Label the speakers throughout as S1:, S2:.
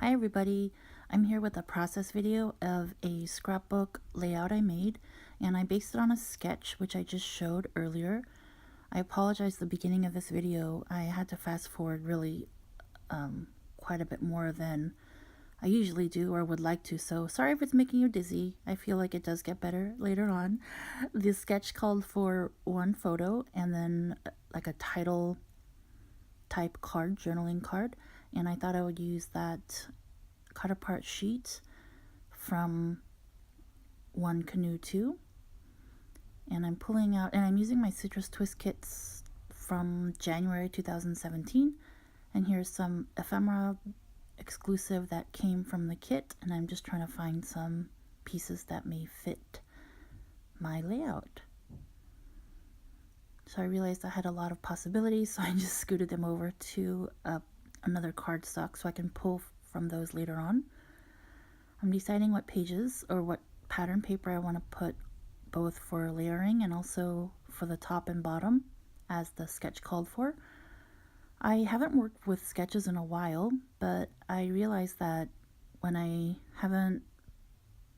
S1: Hi everybody, I'm here with a process video of a scrapbook layout I made, and I based it on a sketch which I just showed earlier. I apologize, the beginning of this video I had to fast forward really quite a bit more than I usually do or would like to, so sorry if it's making you dizzy. I feel like it does get better later on. The sketch called for one photo and then like a title type card, journaling card, and I thought I would use that cut apart sheet from One Canoe 2, and I'm pulling out, and I'm using my citrus twist kits from January 2017, and here's some ephemera exclusive that came from the kit, and I'm just trying to find some pieces that may fit my layout. So I realized I had a lot of possibilities, so I just scooted them over to another cardstock so I can pull from those later on. I'm deciding what pages or what pattern paper I want to put both for layering and also for the top and bottom as the sketch called for. I haven't worked with sketches in a while, but I realized that when I haven't,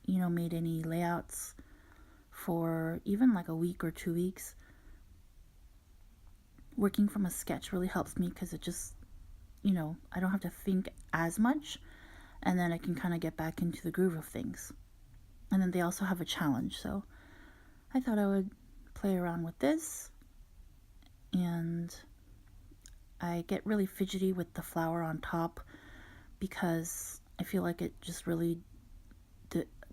S1: made any layouts for even like a week or 2 weeks, working from a sketch really helps me because it just, I don't have to think as much, and then I can kind of get back into the groove of things. And then they also have a challenge, so I thought I would play around with this. And I get really fidgety with the flower on top because I feel like it just really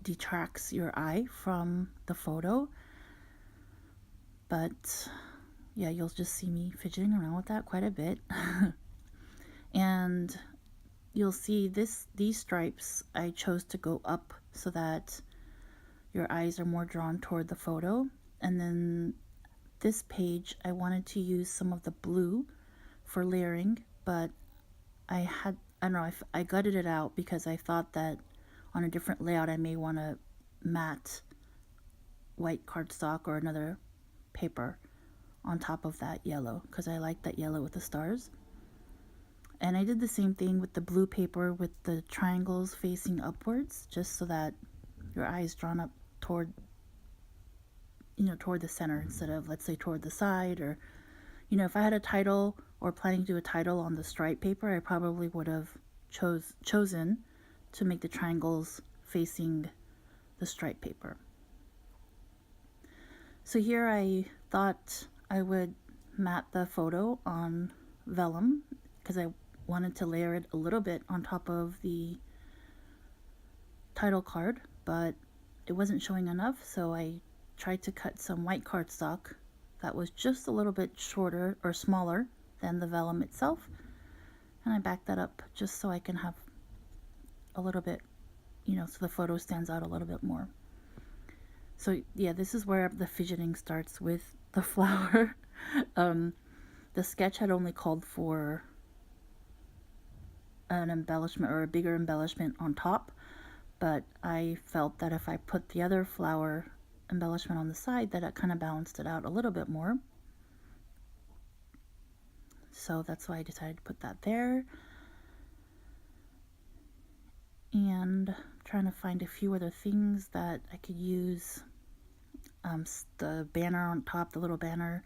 S1: detracts your eye from the photo. But yeah, you'll just see me fidgeting around with that quite a bit. And you'll see these stripes I chose to go up so that your eyes are more drawn toward the photo. And then this page I wanted to use some of the blue for layering, but I gutted it out because I thought that on a different layout I may want to matte white cardstock or another paper on top of that yellow because I like that yellow with the stars. And I did the same thing with the blue paper with the triangles facing upwards, just so that your eye is drawn up toward the center instead of, let's say, toward the side. Or, if I had a title or planning to do a title on the stripe paper, I probably would have chosen to make the triangles facing the stripe paper. So here I thought I would matte the photo on vellum because I wanted to layer it a little bit on top of the title card, but it wasn't showing enough, so I tried to cut some white cardstock that was just a little bit shorter or smaller than the vellum itself, and I backed that up just so I can have a little bit, so the photo stands out a little bit more. So yeah, this is where the fidgeting starts with the flower. The sketch had only called for an embellishment or a bigger embellishment on top, but I felt that if I put the other flower embellishment on the side, that it kind of balanced it out a little bit more. So that's why I decided to put that there. And I'm trying to find a few other things that I could use. The banner on top, the little banner,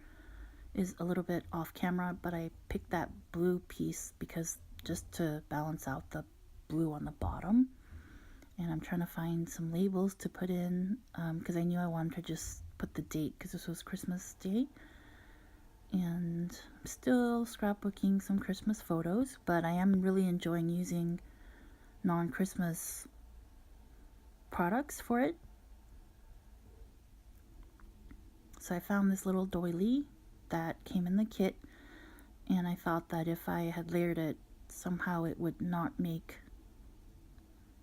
S1: is a little bit off camera, but I picked that blue piece because just to balance out the blue on the bottom. And I'm trying to find some labels to put in because I knew I wanted to just put the date because this was Christmas Day. And I'm still scrapbooking some Christmas photos, but I am really enjoying using non-Christmas products for it. So I found this little doily that came in the kit, and I thought that if I had layered it, somehow it would not make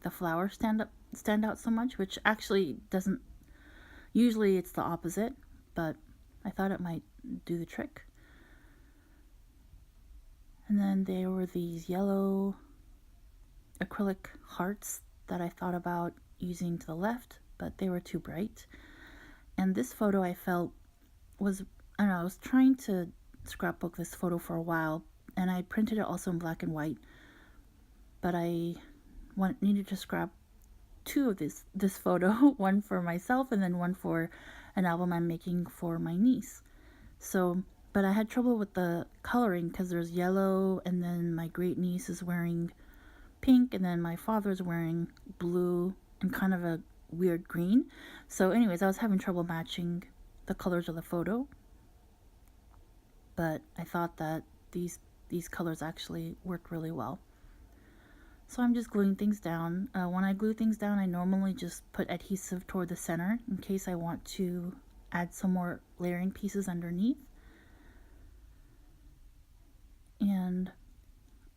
S1: the flower stand out so much, which actually doesn't. Usually it's the opposite, but I thought it might do the trick. And then there were these yellow acrylic hearts that I thought about using to the left, but they were too bright. And this photo I felt was, I was trying to scrapbook this photo for a while, and I printed it also in black and white, but I needed to scrap two of this photo, one for myself and then one for an album I'm making for my niece. So, but I had trouble with the coloring because there's yellow, and then my great niece is wearing pink, and then my father's wearing blue and kind of a weird green. So anyways, I was having trouble matching the colors of the photo, but I thought that these colors actually worked really well. So I'm just gluing things down. When I glue things down, I normally just put adhesive toward the center in case I want to add some more layering pieces underneath. And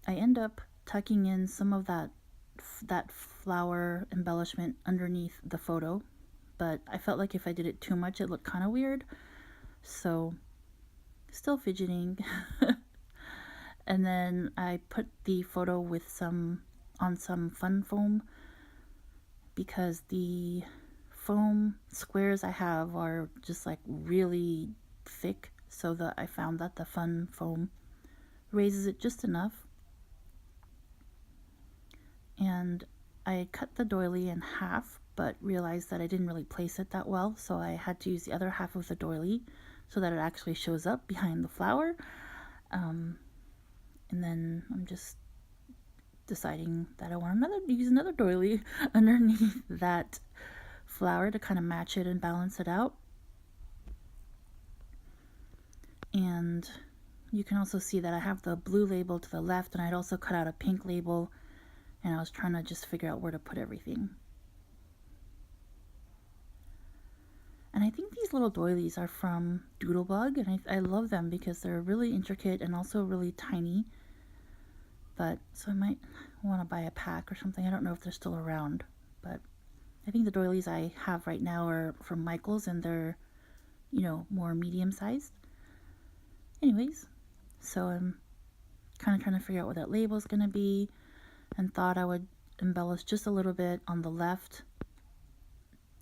S1: I end up tucking in some of that flower embellishment underneath the photo, but I felt like if I did it too much it looked kind of weird, so still fidgeting. And then I put the photo with some fun foam, because the foam squares I have are just like really thick, so that I found that the fun foam raises it just enough. And I cut the doily in half, but realized that I didn't really place it that well, so I had to use the other half of the doily so that it actually shows up behind the flower. And then I'm just deciding that I want to use another doily underneath that flower to kind of match it and balance it out. And you can also see that I have the blue label to the left, and I'd also cut out a pink label, and I was trying to just figure out where to put everything. And I think these little doilies are from Doodlebug, and I love them because they're really intricate and also really tiny. But so I might want to buy a pack or something. I don't know if they're still around, but I think the doilies I have right now are from Michael's, and they're, you know, more medium sized. Anyways, so I'm kind of trying to figure out what that label is going to be, and thought I would embellish just a little bit on the left.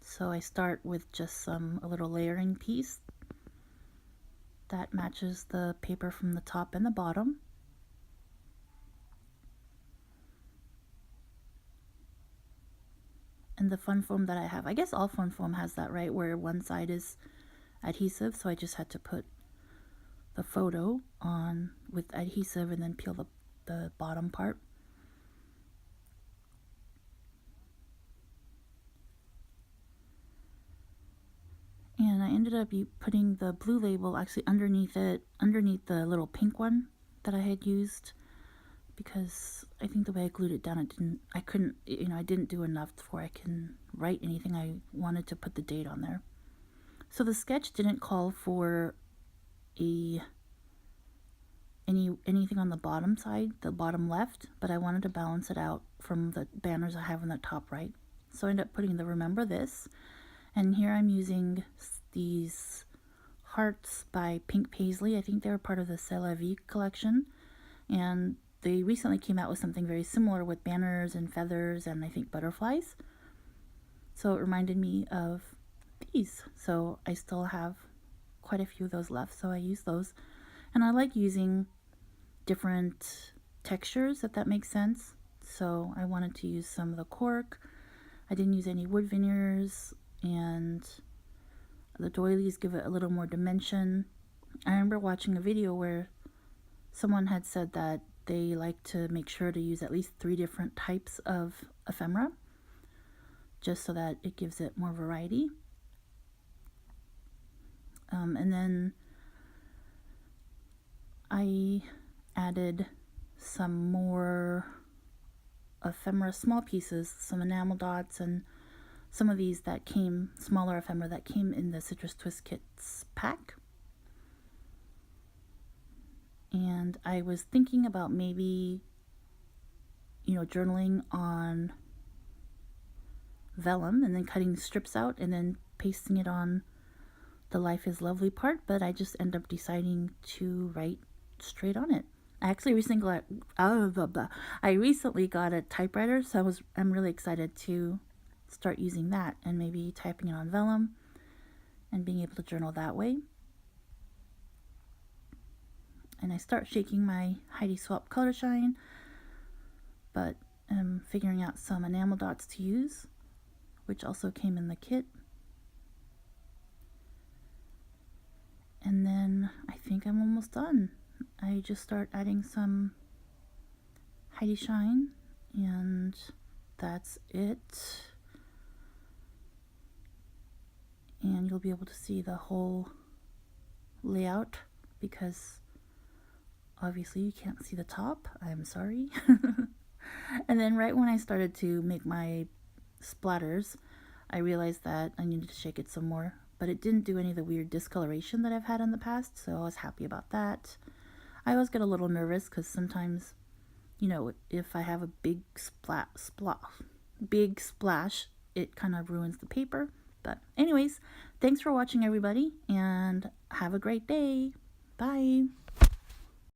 S1: So I start with just a little layering piece that matches the paper from the top and the bottom. And the fun foam that I have, I guess all fun foam has that, right, where one side is adhesive, so I just had to put the photo on with adhesive and then peel the bottom part. And I ended up putting the blue label actually underneath it, underneath the little pink one that I had used, because I think the way I glued it down, I didn't do enough before I can write anything. I wanted to put the date on there. So the sketch didn't call for anything on the bottom side, the bottom left, but I wanted to balance it out from the banners I have on the top right. So I ended up putting the Remember This, and here I'm using these hearts by Pink Paisley. I think they were part of the C'est La Vie collection, and they recently came out with something very similar with banners and feathers and I think butterflies. So it reminded me of these. So I still have quite a few of those left, so I use those. And I like using different textures, if that makes sense. So I wanted to use some of the cork. I didn't use any wood veneers, and the doilies give it a little more dimension. I remember watching a video where someone had said that they like to make sure to use at least 3 different types of ephemera, just so that it gives it more variety. And then I added some more ephemera small pieces, some enamel dots, and some of these that came, smaller ephemera that came in the Citrus Twist Kits pack. And I was thinking about maybe, journaling on vellum and then cutting strips out and then pasting it on the Life is Lovely part, but I just end up deciding to write straight on it. I actually recently got a typewriter, so I'm really excited to start using that and maybe typing it on vellum and being able to journal that way. And I start shaking my Heidi Swapp Color Shine, but am figuring out some enamel dots to use, which also came in the kit. And then I think I'm almost done. I just start adding some Heidi Shine, and that's it. And you'll be able to see the whole layout because obviously you can't see the top. I'm sorry. And then right when I started to make my splatters, I realized that I needed to shake it some more, but it didn't do any of the weird discoloration that I've had in the past, so I was happy about that. I always get a little nervous because sometimes, you know, if I have a big splash, it kind of ruins the paper. But anyways, thanks for watching everybody, and have a great day. Bye.